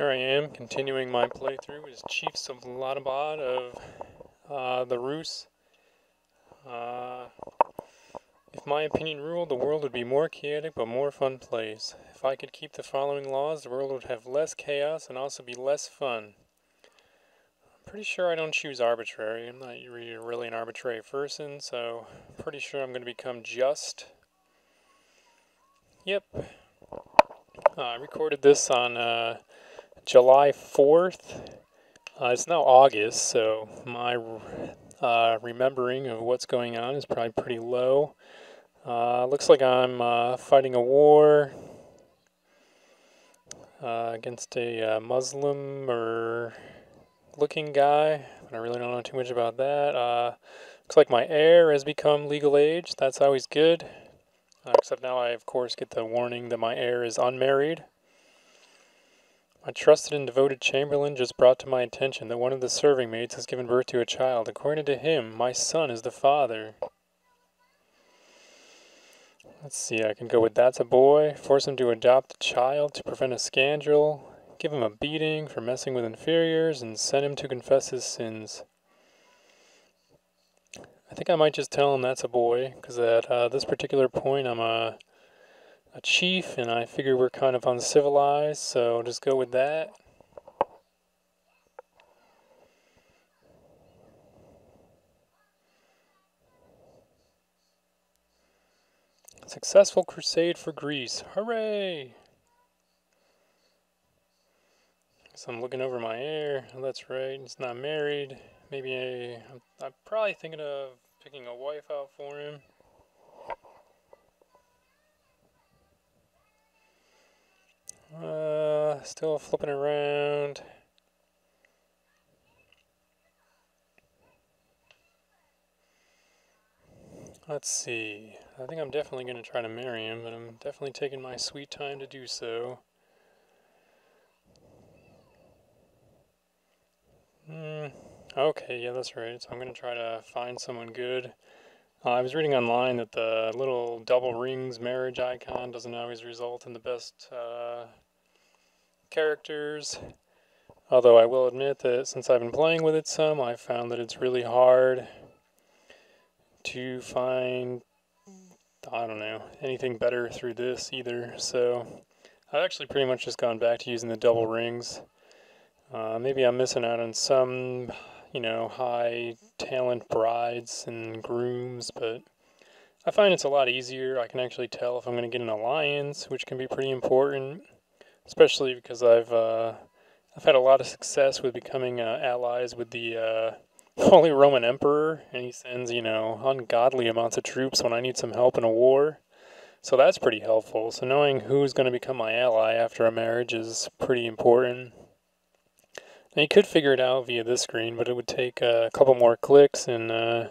Here I am, continuing my playthrough as Chiefs of Ladabad of the Rus. Uh, if my opinion ruled, the world would be more chaotic but more fun place. If I could keep the following laws, the world would have less chaos and also be less fun. I'm pretty sure I don't choose arbitrary. I'm not really an arbitrary person, so I'm pretty sure I'm going to become just. Yep. I recorded this on July 4th. It's now August, so my remembering of what's going on is probably pretty low. Looks like I'm fighting a war against a Muslim or looking guy. I really don't know too much about that. Looks like my heir has become legal age. That's always good. Except now I, of course, get the warning that my heir is unmarried. My trusted and devoted chamberlain just brought to my attention that one of the serving maids has given birth to a child. According to him, my son is the father. Let's see, I can go with that's a boy, force him to adopt the child to prevent a scandal, give him a beating for messing with inferiors, and send him to confess his sins. I think I might just tell him that's a boy, because at this particular point I'm a chief, and I figure we're kind of uncivilized, so just go with that. Successful crusade for Greece. Hooray! So I'm looking over my heir. Oh, that's right, he's not married. Maybe I'm probably thinking of picking a wife out for him. Still flipping around. Let's see. I think I'm definitely going to try to marry him, but I'm definitely taking my sweet time to do so. Okay, yeah, that's right. So I'm going to try to find someone good. I was reading online that the little double rings marriage icon doesn't always result in the best characters. Although I will admit that since I've been playing with it some, I've found that it's really hard to find, I don't know, anything better through this either. So I've actually pretty much just gone back to using the double rings. Maybe I'm missing out on some, high talent brides and grooms, but I find it's a lot easier. I can actually tell if I'm going to get an alliance, which can be pretty important, especially because I've had a lot of success with becoming allies with the Holy Roman Emperor, and he sends, ungodly amounts of troops when I need some help in a war. So that's pretty helpful. So knowing who's going to become my ally after a marriage is pretty important. Now you could figure it out via this screen, but it would take a couple more clicks, and I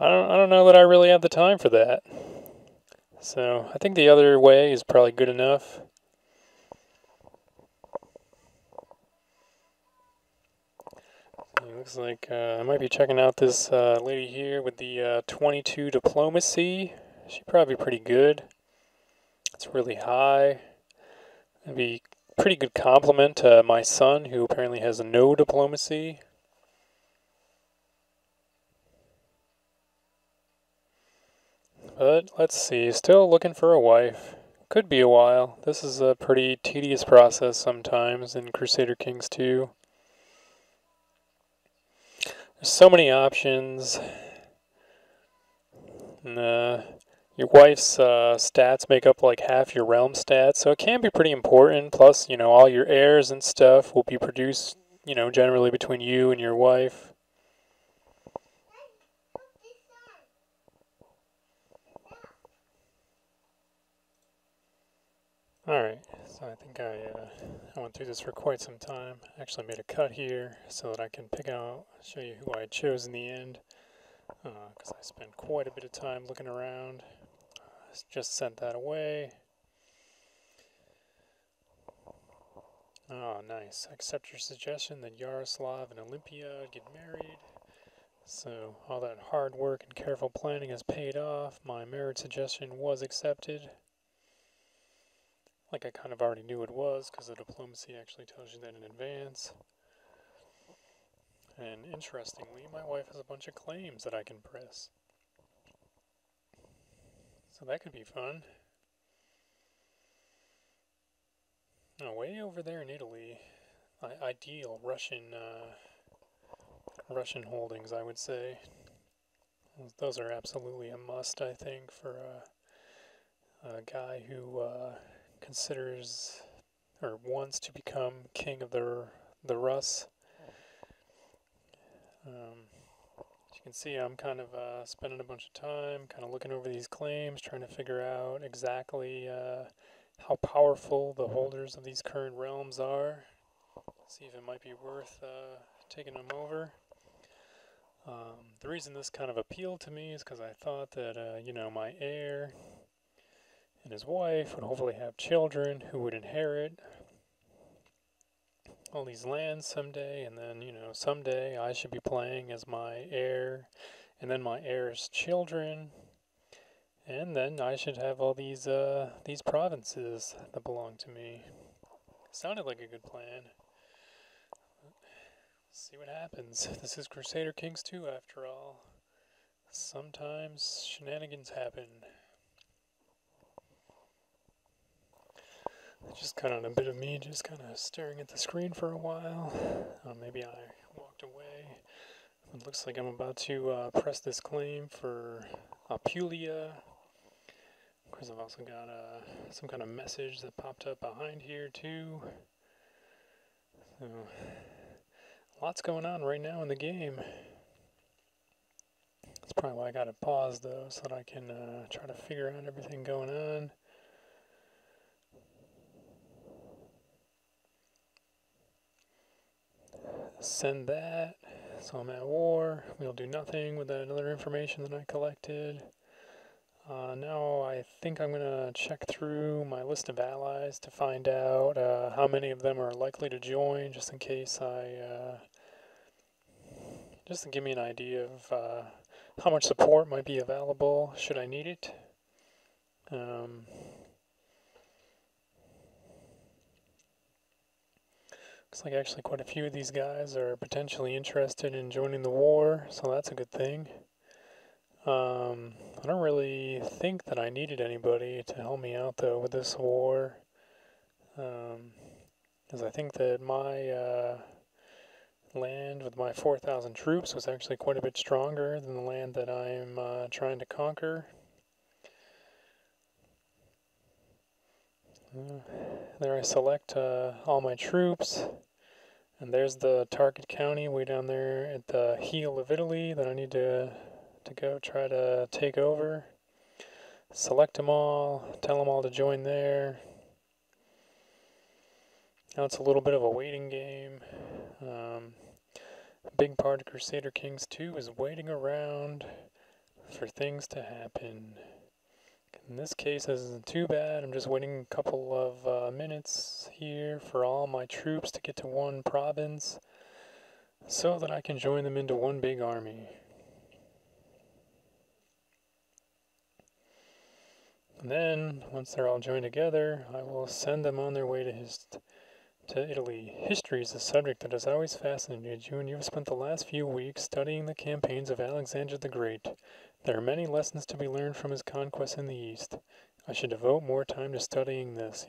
don't know that I really have the time for that. So I think the other way is probably good enough. It looks like I might be checking out this lady here with the 22 diplomacy. She's probably pretty good. It's really high. It'd be a pretty good compliment to my son, who apparently has no diplomacy. But let's see, still looking for a wife. Could be a while. This is a pretty tedious process sometimes in Crusader Kings 2. There's so many options. And, your wife's stats make up like half your realm stats, so it can be pretty important. Plus, all your heirs and stuff will be produced, generally between you and your wife. Alright, so I think I went through this for quite some time. I actually made a cut here so that I can show you who I chose in the end. Because I spent quite a bit of time looking around. Just sent that away. Oh, nice. I accept your suggestion that Yaroslav and Olympia get married. So all that hard work and careful planning has paid off. My marriage suggestion was accepted. like I kind of already knew it was, because the diplomacy actually tells you that in advance. And interestingly, my wife has a bunch of claims that I can press. So that could be fun. Now, way over there in Italy, ideal Russian holdings, I would say. Those are absolutely a must, I think, for a guy who considers or wants to become king of the Rus. As you can see, I'm kind of spending a bunch of time kind of looking over these claims, trying to figure out exactly how powerful the holders of these current realms are. See if it might be worth taking them over. The reason this kind of appealed to me is because I thought that, my heir and his wife would hopefully have children who would inherit all these lands someday, and then, someday I should be playing as my heir, and then my heir's children, and then I should have all these provinces that belong to me. Sounded like a good plan. See what happens. This is Crusader Kings 2 after all. Sometimes shenanigans happen. Just kind of a bit of me just kind of staring at the screen for a while. Maybe I walked away. It looks like I'm about to press this claim for Apulia. Of course, I've also got some kind of message that popped up behind here too. So, lots going on right now in the game. That's probably why I got it paused though, so that I can try to figure out everything going on. Send that. So I'm at war. We'll do nothing with that other information that I collected. Now I think I'm going to check through my list of allies to find out how many of them are likely to join, just in case just to give me an idea of how much support might be available should I need it. Looks like actually quite a few of these guys are potentially interested in joining the war, so that's a good thing. I don't really think that I needed anybody to help me out though with this war, because I think that my land with my 4,000 troops was actually quite a bit stronger than the land that I'm trying to conquer. There I select all my troops, and there's the target county way down there at the heel of Italy that I need to go try to take over. Select them all, tell them all to join there. Now it's a little bit of a waiting game. A big part of Crusader Kings 2 is waiting around for things to happen. In this case, this isn't too bad. I'm just waiting a couple of minutes here for all my troops to get to one province so that I can join them into one big army. And then, once they're all joined together, I will send them on their way to Italy. History is a subject that has always fascinated you, and you have spent the last few weeks studying the campaigns of Alexander the Great. There are many lessons to be learned from his conquests in the East. I should devote more time to studying this.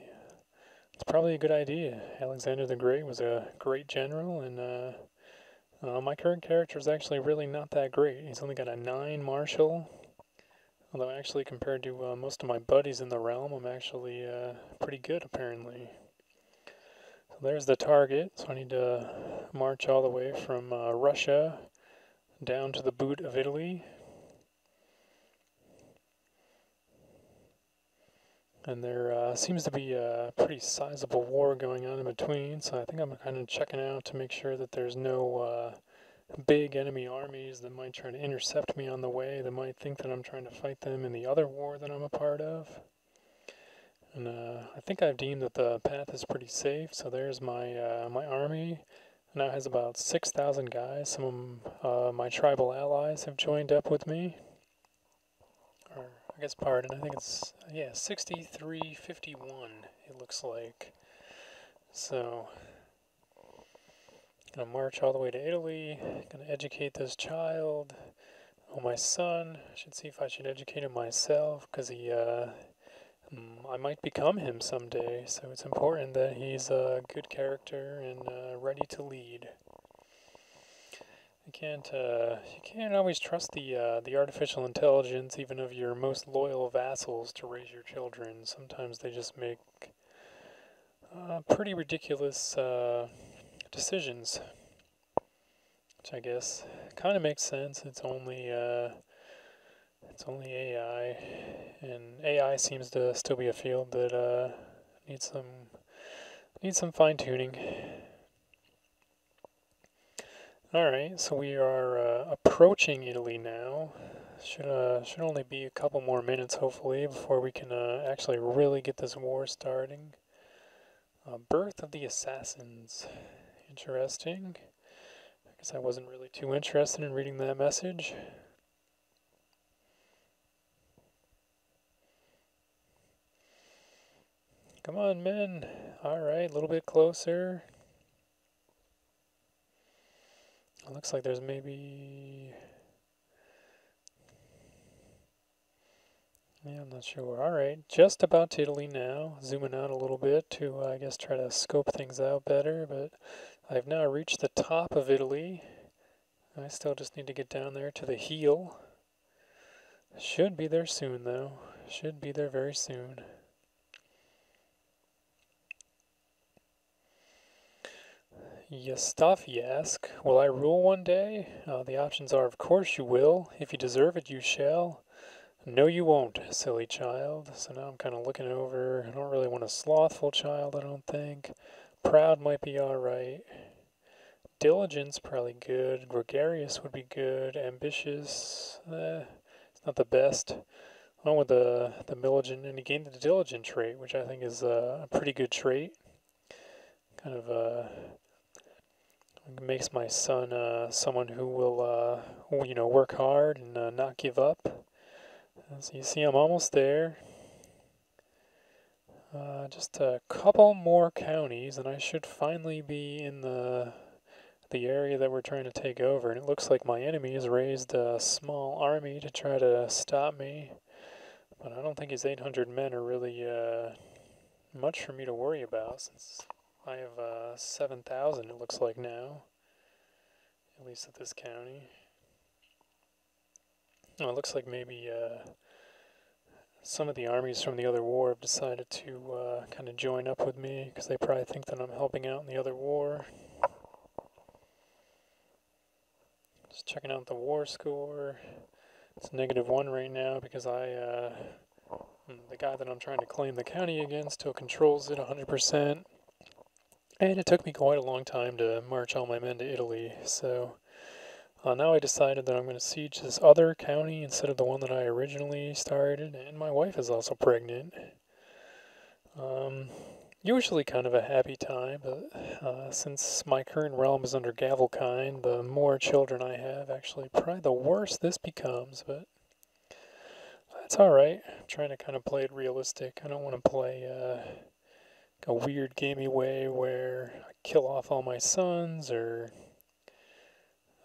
It's probably a good idea. Alexander the Great was a great general, and my current character is actually really not that great. He's only got a 9 martial. Although actually compared to most of my buddies in the realm, I'm actually pretty good apparently. So there's the target. So I need to march all the way from Russia down to the boot of Italy. And there seems to be a pretty sizable war going on in between, so I think I'm kind of checking out to make sure that there's no big enemy armies that might try to intercept me on the way, that might think that I'm trying to fight them in the other war that I'm a part of. And I think I've deemed that the path is pretty safe, so there's my my army. It now has about 6,000 guys. Some of my tribal allies have joined up with me. Or I guess pardon, I think it's, yeah, 6351, it looks like. So, gonna march all the way to Italy, gonna educate this child. Oh, my son, I should see if I should educate him myself, because I might become him someday, so it's important that he's a good character and ready to lead. You can't always trust the artificial intelligence, even of your most loyal vassals, to raise your children. Sometimes they just make pretty ridiculous decisions, which I guess kind of makes sense. It's only AI, and AI seems to still be a field that needs some fine tuning. Alright, so we are approaching Italy now. Should only be a couple more minutes, hopefully, before we can actually really get this war starting. Birth of the Assassins. Interesting. I guess I wasn't really too interested in reading that message. Come on, men. Alright, a little bit closer. It looks like there's maybe... Yeah, I'm not sure. Alright, just about to Italy now. Zooming out a little bit to, I guess, try to scope things out better, but I've now reached the top of Italy. I still just need to get down there to the heel. Should be there soon, though. Should be there very soon. Yastafiask, will I rule one day? The options are, of course you will. If you deserve it, you shall. No, you won't, silly child. So now I'm kind of looking over. I don't really want a slothful child, I don't think. Proud might be alright. Diligence, probably good. Gregarious would be good. Ambitious, it's not the best. I went with the Militant, and he gained the Diligent trait, which I think is a pretty good trait. Kind of makes my son someone who will, work hard and not give up. So you see, I'm almost there. Just a couple more counties, and I should finally be in the area that we're trying to take over. And it looks like my enemy has raised a small army to try to stop me. But I don't think his 800 men are really much for me to worry about, since I have 7,000, it looks like now. At least at this county. Oh, it looks like maybe some of the armies from the other war have decided to kind of join up with me, because they probably think that I'm helping out in the other war. Just checking out the war score. It's -1 right now because the guy that I'm trying to claim the county against still controls it 100%. And it took me quite a long time to march all my men to Italy, so now I decided that I'm going to siege this other county instead of the one that I originally started, and my wife is also pregnant. Usually kind of a happy time, but since my current realm is under Gavelkind, the more children I have, actually, probably the worse this becomes, but that's alright. I'm trying to kind of play it realistic. I don't want to play a weird gamey way where I kill off all my sons, or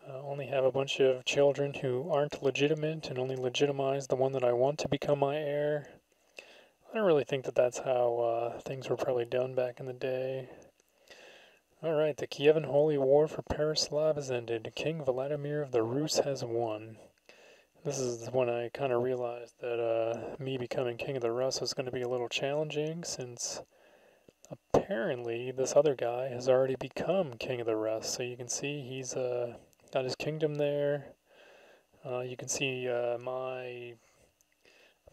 only have a bunch of children who aren't legitimate and only legitimize the one that I want to become my heir. I don't really think that that's how things were probably done back in the day. Alright, the Kievan Holy War for Pereslav has ended. King Vladimir of the Rus has won. This is when I kind of realized that me becoming King of the Rus was going to be a little challenging, since apparently this other guy has already become King of the Rus. So you can see he's got his kingdom there. You can see my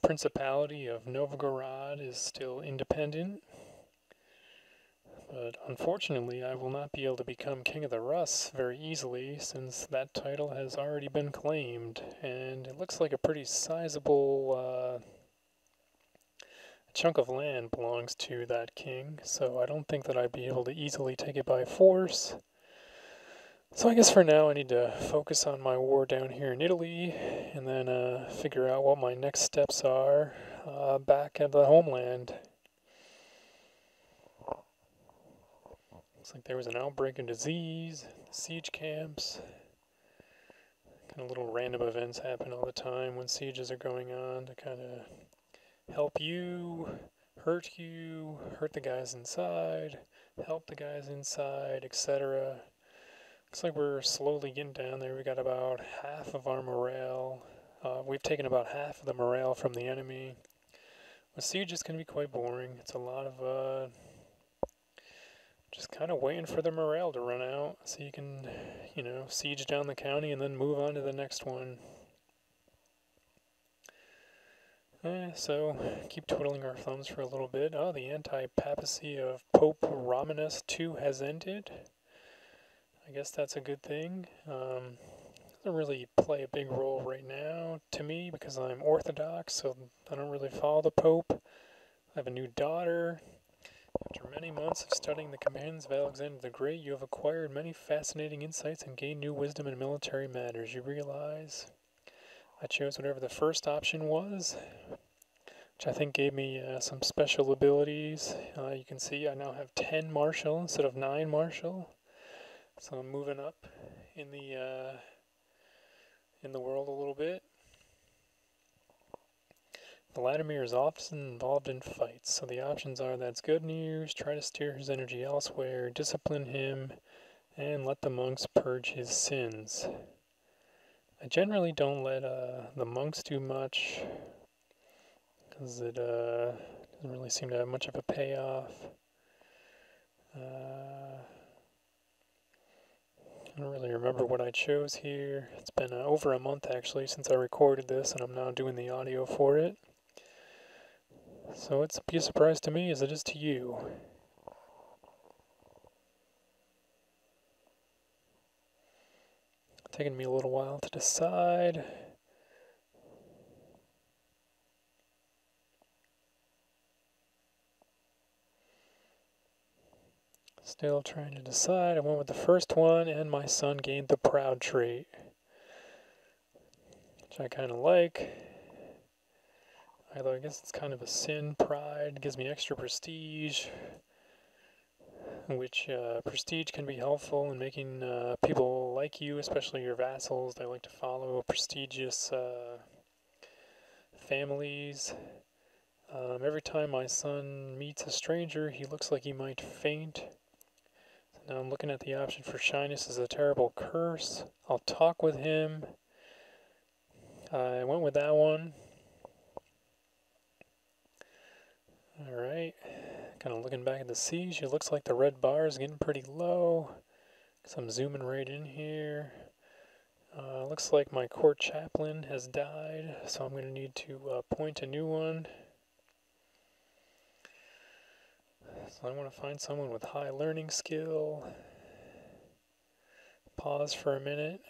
Principality of Novgorod is still independent. But unfortunately, I will not be able to become King of the Rus very easily, since that title has already been claimed. And it looks like a pretty sizable chunk of land belongs to that king, so I don't think that I'd be able to easily take it by force. So I guess for now I need to focus on my war down here in Italy, and then figure out what my next steps are back at the homeland. Looks like there was an outbreak of disease, siege camps. Kind of little random events happen all the time when sieges are going on to kind of help you, hurt the guys inside, help the guys inside, etc. Looks like we're slowly getting down there. We got about half of our morale. We've taken about half of the morale from the enemy. The siege is going to be quite boring. It's a lot of just kind of waiting for the morale to run out so you can, siege down the county and then move on to the next one. So, keep twiddling our thumbs for a little bit. Oh, the anti-papacy of Pope Romanus II has ended. I guess that's a good thing. Doesn't really play a big role right now to me because I'm Orthodox, so I don't really follow the Pope. I have a new daughter. After many months of studying the commands of Alexander the Great, you have acquired many fascinating insights and gained new wisdom in military matters. You realize I chose whatever the first option was, which I think gave me some special abilities. You can see I now have 10 martial instead of 9 martial. So I'm moving up in the world a little bit. Vladimir is often involved in fights, so the options are that's good news, try to steer his energy elsewhere, discipline him, and let the monks purge his sins. I generally don't let the monks do much, because it doesn't really seem to have much of a payoff. I don't really remember what I chose here. It's been over a month actually since I recorded this, and I'm now doing the audio for it. So it's be a surprise to me as it is to you. Taking me a little while to decide. Still trying to decide. I went with the first one, and my son gained the proud trait, which I kind of like. Although I guess it's kind of a sin, pride. It gives me extra prestige, which prestige can be helpful in making people like you, especially your vassals. They like to follow prestigious families. Every time my son meets a stranger, he looks like he might faint. So now I'm looking at the option for shyness is a terrible curse. I'll talk with him. I went with that one. Alright, kind of looking back at the siege, it looks like the red bar is getting pretty low. So I'm zooming right in here. Looks like my court chaplain has died, so I'm going to need to appoint a new one. So I want to find someone with high learning skill. Pause for a minute.